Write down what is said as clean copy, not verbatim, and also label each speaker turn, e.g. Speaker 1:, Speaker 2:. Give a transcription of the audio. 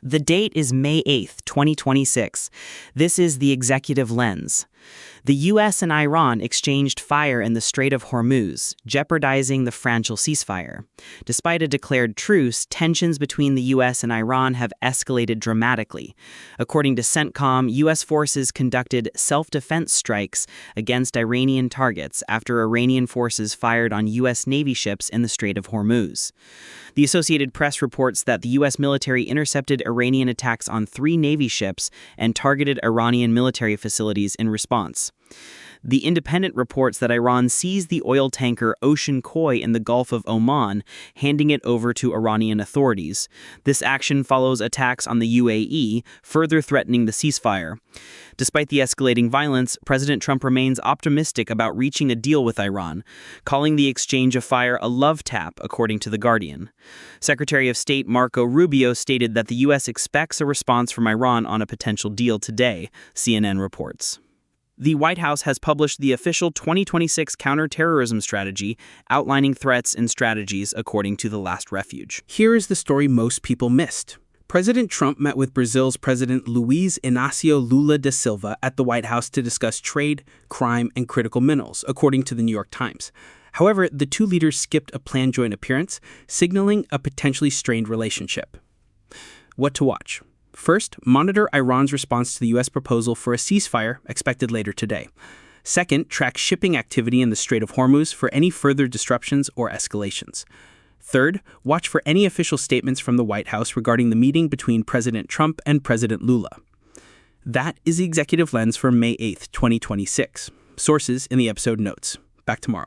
Speaker 1: The date is May 8th, 2026. This is the Executive Lens. The U.S. and Iran exchanged fire in the Strait of Hormuz, jeopardizing the fragile ceasefire. Despite a declared truce, tensions between the U.S. and Iran have escalated dramatically. According to CENTCOM, U.S. forces conducted self-defense strikes against Iranian targets after Iranian forces fired on U.S. Navy ships in the Strait of Hormuz. The Associated Press reports that the U.S. military intercepted Iranian attacks on 3 Navy ships and targeted Iranian military facilities in response. The Independent reports that Iran seized the oil tanker Ocean Koi in the Gulf of Oman, handing it over to Iranian authorities. This action follows attacks on the UAE, further threatening the ceasefire. Despite the escalating violence, President Trump remains optimistic about reaching a deal with Iran, calling the exchange of fire a love tap, according to The Guardian. Secretary of State Marco Rubio stated that the U.S. expects a response from Iran on a potential deal today, CNN reports. The White House has published the official 2026 counterterrorism strategy, outlining threats and strategies according to The Last Refuge.
Speaker 2: Here is the story most people missed. President Trump met with Brazil's President Luiz Inácio Lula da Silva at the White House to discuss trade, crime, and critical minerals, according to the New York Times. However, the two leaders skipped a planned joint appearance, signaling a potentially strained relationship. What to watch? First, monitor Iran's response to the U.S. proposal for a ceasefire expected later today. Second, track shipping activity in the Strait of Hormuz for any further disruptions or escalations. Third, watch for any official statements from the White House regarding the meeting between President Trump and President Lula. That is the Executive Lens for May 8th, 2026. Sources in the episode notes. Back tomorrow.